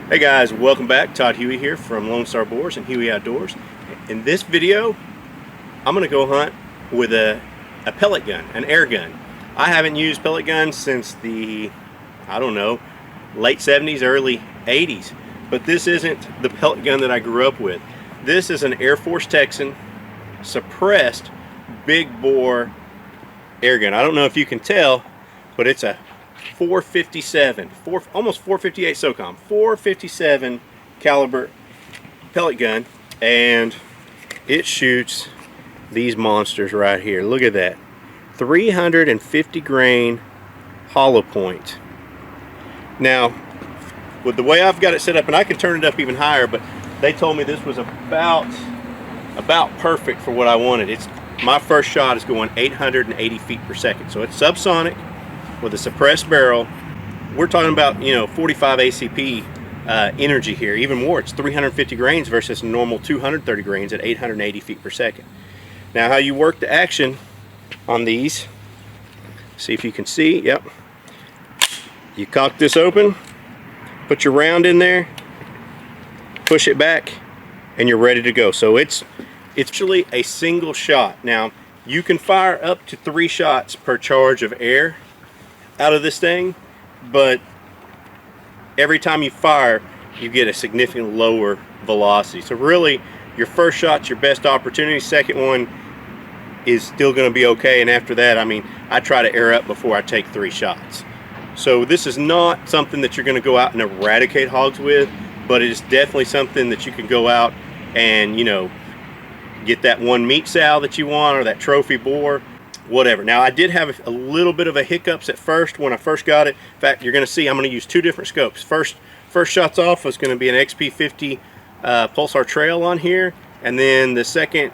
Hey guys, welcome back. Todd Huey here from Lone Star Boars and Huey Outdoors. In this video, I'm going to go hunt with a pellet gun, an air gun. I haven't used pellet guns since the, I don't know, late 70s, early 80s. But this isn't the pellet gun that I grew up with. This is an Airforce Texan suppressed big bore air gun. I don't know if you can tell, but it's a 457, almost 458 SOCOM, 457 caliber pellet gun, and it shoots these monsters right here. Look at that, 350 grain hollow point. Now, with the way I've got it set up, and I can turn it up even higher, but they told me this was about perfect for what I wanted. My first shot is going 880 feet per second, so it's subsonic with a suppressed barrel. We're talking about, 45 ACP energy here, even more. It's 350 grains versus normal 230 grains at 880 feet per second. Now, how you work the action on these, see if you can see. Yep, you cock this open, put your round in there, push it back, and you're ready to go. So it's actually a single shot. Now, you can fire up to 3 shots per charge of air out of this thing, but every time you fire, you get a significant lower velocity. So really, your first shot's your best opportunity. Second one is still going to be okay, and after that, I try to air up before I take 3 shots. So this is not something that you're going to go out and eradicate hogs with, but it is definitely something that you can go out and, get that one meat sow that you want, or that trophy boar, whatever. Now, I did have a little bit of a hiccups at first when I first got it. In fact, you're going to see I'm going to use 2 different scopes. First shots off was going to be an XP50 Pulsar Trail on here, and then the second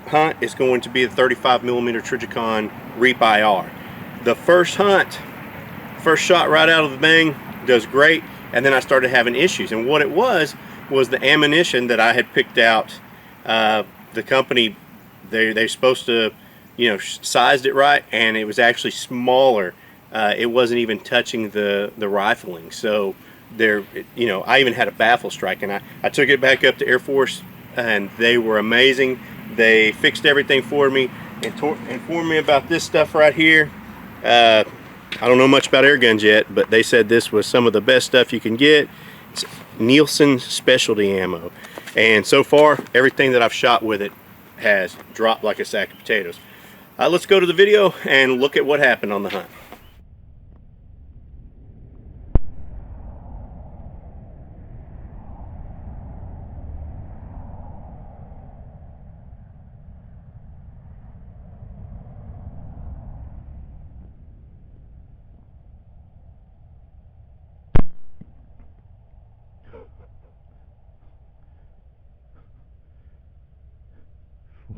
hunt is going to be the 35mm Trijicon Reap IR. The first shot right out of the bang does great, and then I started having issues, and what it was the ammunition that I had picked out. The company, they're supposed to, sized it right, and it was actually smaller. It wasn't even touching the rifling. So I even had a baffle strike, and I took it back up to Airforce, and they were amazing. They fixed everything for me and informed me about this stuff right here. I don't know much about air guns yet, but they said this was some of the best stuff you can get. It's Nielsen specialty ammo. And so far, everything that I've shot with it has dropped like a sack of potatoes. Let's go to the video and look at what happened on the hunt.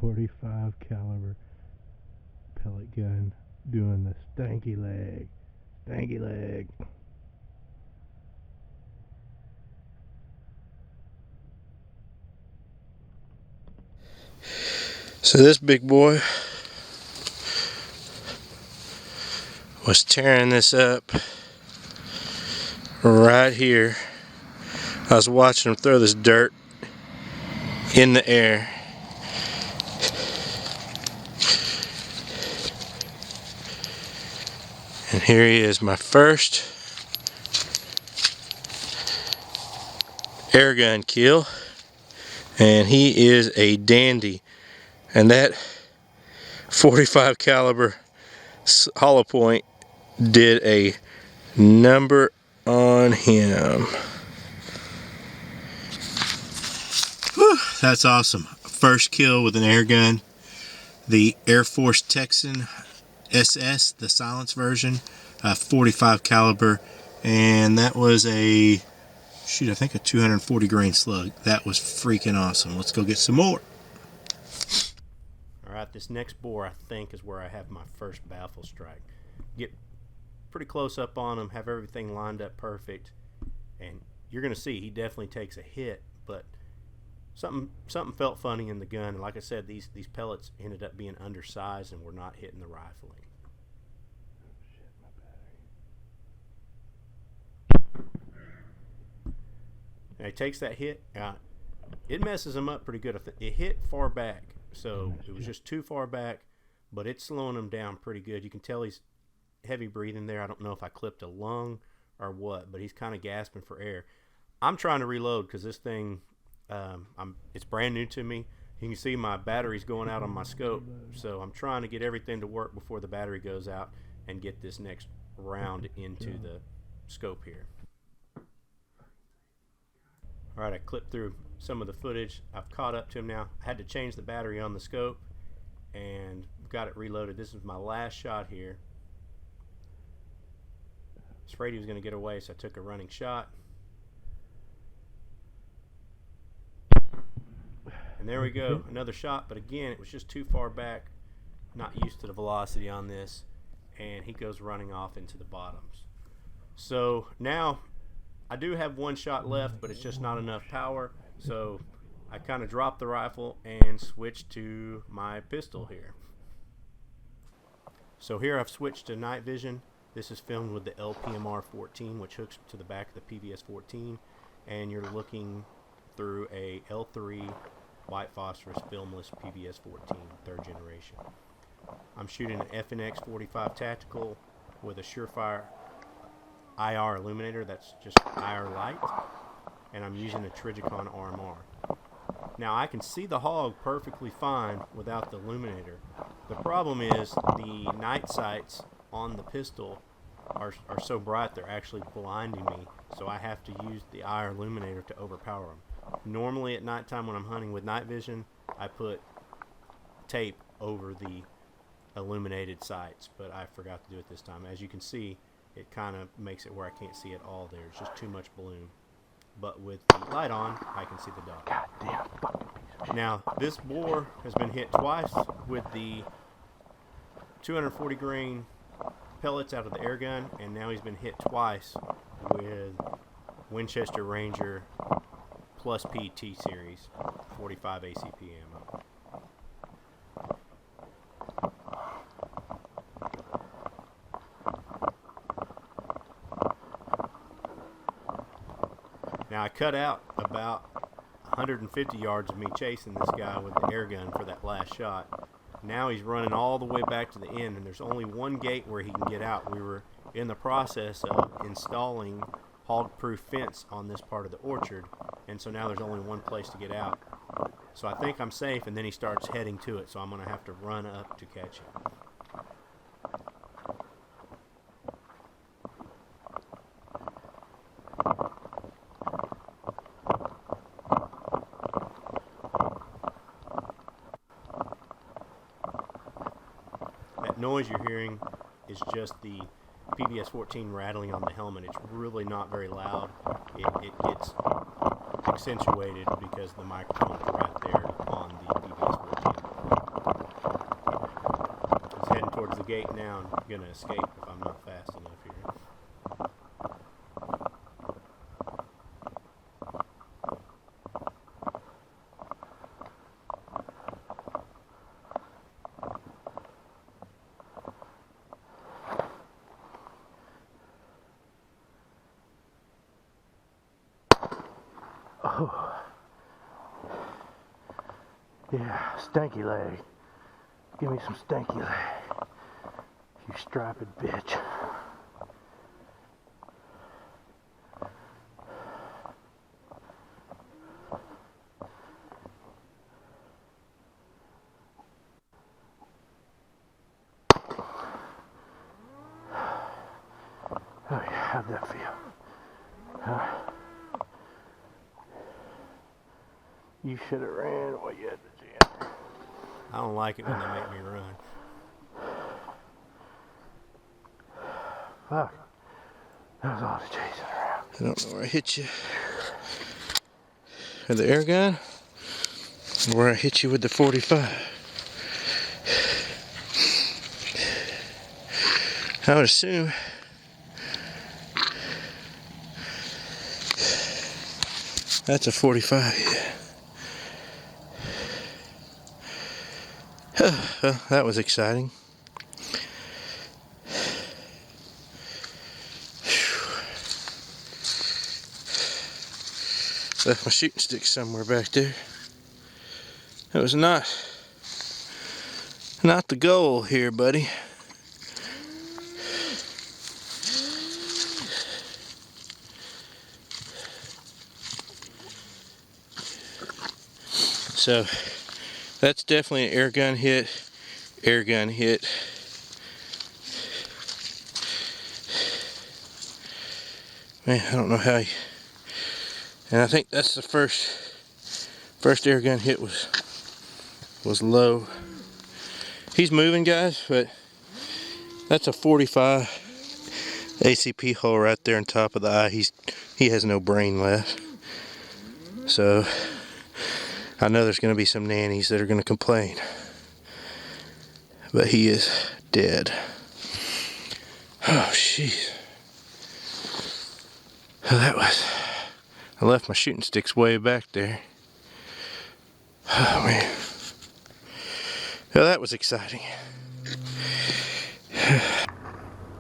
.45 caliber pellet gun doing the stanky leg. So this big boy was tearing this up right here. I was watching him throw this dirt in the air. And here he is, my first air gun kill, and he is a dandy. And that 45 caliber hollow point did a number on him. Whew, that's awesome. First kill with an air gun, the Airforce Texan SS, the silence version, 45 caliber, and that was I think a 240 grain slug. That was freaking awesome. Let's go get some more. Alright, this next boar I think is where I have my first baffle strike. Get pretty close up on him, have everything lined up perfect, and you're going to see he definitely takes a hit, but something felt funny in the gun, and like I said, these pellets ended up being undersized and were not hitting the rifling. Now he takes that hit. It messes him up pretty good. It hit far back, so it was just too far back, but it's slowing him down pretty good. You can tell he's heavy breathing there. I don't know if I clipped a lung or what, but he's kind of gasping for air. I'm trying to reload because this thing, it's brand new to me. You can see my battery's going out on my scope, so I'm trying to get everything to work before the battery goes out and get this next round into the scope here. All right, I clipped through some of the footage. I've caught up to him now. I had to change the battery on the scope and got it reloaded. This is my last shot here. I was afraid he was going to get away, so I took a running shot. And there we go, another shot, but again, it was just too far back. Not used to the velocity on this, and he goes running off into the bottoms. So now I do have one shot left, but it's just not enough power, so I kind of dropped the rifle and switched to my pistol here. So here I've switched to night vision. This is filmed with the LPMR-14, which hooks to the back of the PVS-14, and you're looking through a L3 white phosphorus filmless PVS-14 third generation. I'm shooting an FNX-45 tactical with a Surefire IR illuminator. That's just IR light, and I'm using a Trigicon RMR. Now I can see the hog perfectly fine without the illuminator. The problem is the night sights on the pistol are so bright they're actually blinding me, so I have to use the IR illuminator to overpower them. Normally at nighttime when I'm hunting with night vision, I put tape over the illuminated sights, but I forgot to do it this time. As you can see, it kind of makes it where I can't see it all there. It's just too much bloom. But with the light on, I can see the dog. Now, this boar has been hit twice with the 240 grain pellets out of the air gun, and now he's been hit twice with Winchester Ranger plus PT series 45 ACP ammo. Now I cut out about 150 yards of me chasing this guy with the air gun for that last shot. Now he's running all the way back to the end, and there's only one gate where he can get out. We were in the process of installing hog-proof fence on this part of the orchard, and so now there's only one place to get out. So I think I'm safe, and then he starts heading to it, so I'm going to have to run up to catch him. That noise you're hearing is just the PVS-14 rattling on the helmet. It's really not very loud. It gets accentuated because the microphone's right there on the PVS-14. He's heading towards the gate now and going to escape if I'm not fast enough here. Oh, yeah, stanky leg. Give me some stanky leg, you striped bitch. Oh yeah, how'd that feel? Huh? You should have ran while you had the gym. I don't like it when they make me run. Fuck. That was all the chasing around. I don't know where I hit you with the air gun or where I hit you with the 45. I would assume that's a 45, yeah. Well, that was exciting. Left my shooting stick somewhere back there. That was not the goal here, buddy. So that's definitely an air gun hit. Air gun hit. Man, I don't know how he, and I think that's the first air gun hit was low. He's moving, guys, but that's a 45 ACP hole right there on top of the eye. He has no brain left. So I know there's going to be some nannies that are going to complain, but he is dead. Oh, jeez. I left my shooting sticks way back there. Oh, man. Well, that was exciting.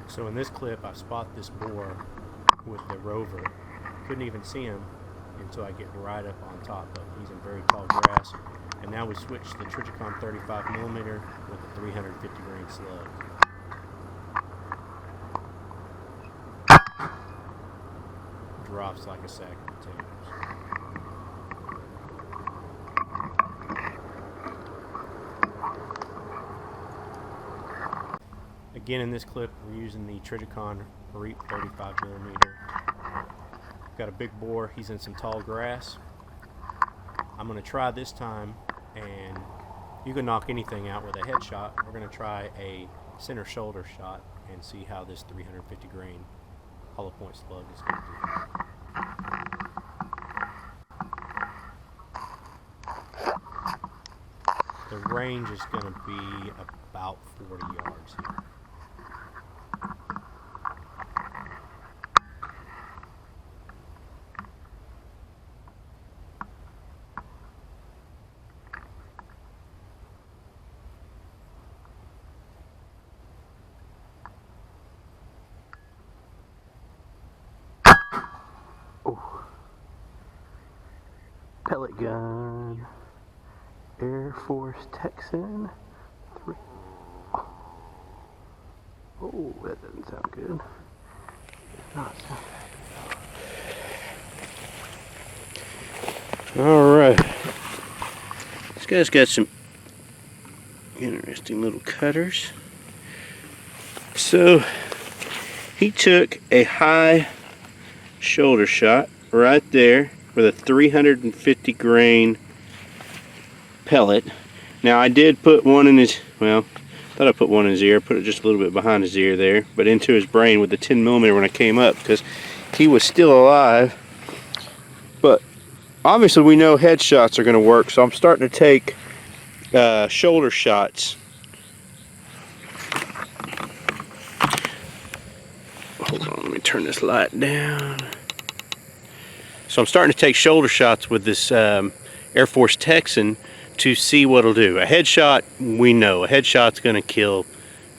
So in this clip, I spot this boar with the rover. Couldn't even see him until I get right up on top of him. He's in very tall grass. And now we switch the Trijicon 35mm with the 350 grain slug. Drops like a sack of potatoes. Again, in this clip, we're using the Trijicon Reap 35mm. Got a big boar. He's in some tall grass. I'm going to try this time, and you can knock anything out with a headshot. We're going to try a center shoulder shot and see how this 350 grain hollow point slug is going to do. The range is going to be about 40 yards here. Pellet gun. Airforce Texan. Oh, that doesn't sound good. Does not sound good. Alright. This guy's got some interesting little cutters. So, he took a high shoulder shot right there with a 350 grain pellet. Now I did put one in his, well, thought I put one in his ear, put it just a little bit behind his ear there, but into his brain with the 10mm when I came up, because he was still alive. But obviously we know headshots are going to work, so I'm starting to take shoulder shots. Hold on, let me turn this light down. So I'm starting to take shoulder shots with this Airforce Texan to see what it'll do. A headshot, we know, a headshot's going to kill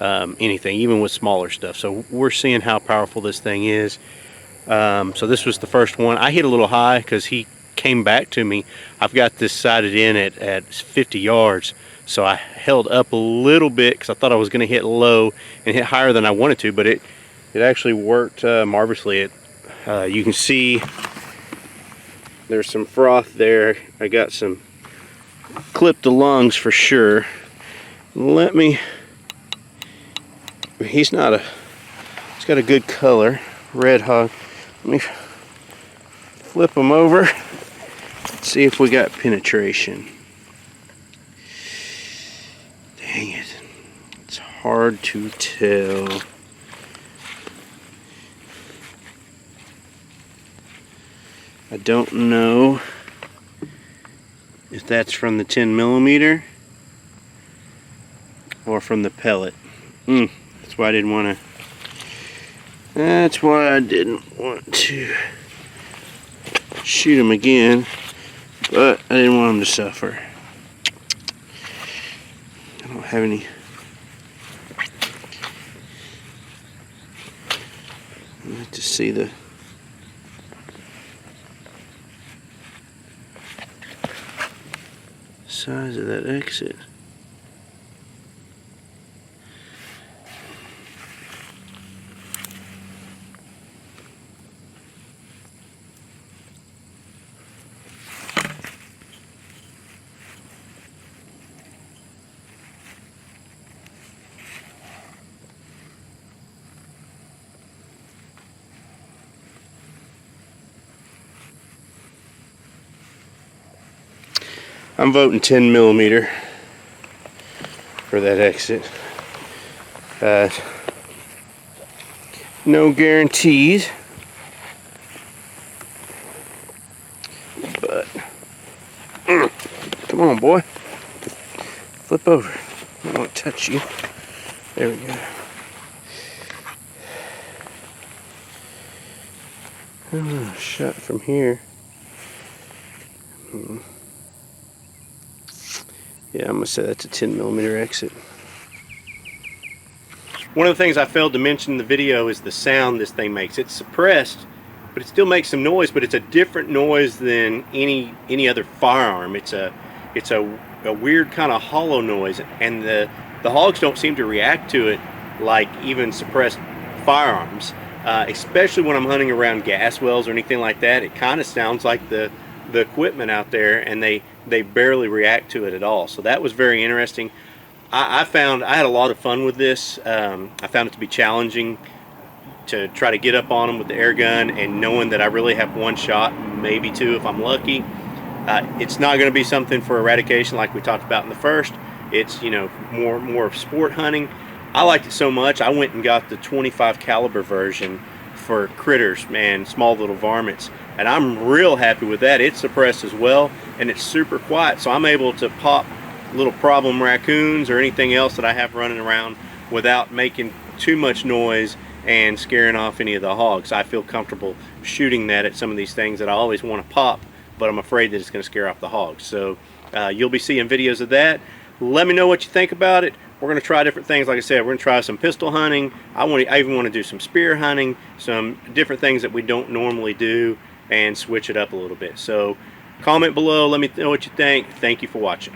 anything, even with smaller stuff. So we're seeing how powerful this thing is. So this was the first one. I hit a little high because he came back to me. I've got this sighted in at 50 yards. So I held up a little bit because I thought I was going to hit low and hit higher than I wanted to, but it actually worked marvelously. You can see there's some froth there. I got some clipped the lungs for sure. He's got a good color, red hog. Let me flip him over, see if we got penetration. Dang it, it's hard to tell. I don't know if that's from the 10mm or from the pellet. That's why I didn't want to shoot him again, but I didn't want him to suffer. I don't have any. I have to see the. size of that exit. I'm voting 10 millimeter for that exit. No guarantees, but come on, boy, flip over. I don't want to touch you. There we go. Shot from here. Yeah, I'm gonna say that's a 10 millimeter exit. One of the things I failed to mention in the video is the sound this thing makes. It's suppressed, but it still makes some noise, but it's a different noise than any other firearm. It's a weird kind of hollow noise, and the hogs don't seem to react to it like even suppressed firearms. Especially when I'm hunting around gas wells or anything like that, it kind of sounds like the equipment out there, and they barely react to it at all. So that was very interesting. I found I had a lot of fun with this. I found it to be challenging to try to get up on them with the air gun, and knowing that I really have one shot, maybe two if I'm lucky. It's not going to be something for eradication like we talked about in the first. It's, you know, more of sport hunting. I liked it so much I went and got the 25 caliber version for critters, man, small little varmints, and I'm real happy with that. It's suppressed as well, and it's super quiet, so I'm able to pop little problem raccoons or anything else that I have running around without making too much noise and scaring off any of the hogs. I feel comfortable shooting that at some of these things that I always want to pop, but I'm afraid that it's going to scare off the hogs. So you'll be seeing videos of that. Let me know what you think about it. We're going to try different things. Like I said, we're going to try some pistol hunting. I even want to do some spear hunting, some different things that we don't normally do, and switch it up a little bit. So comment below, let me know what you think. Thank you for watching.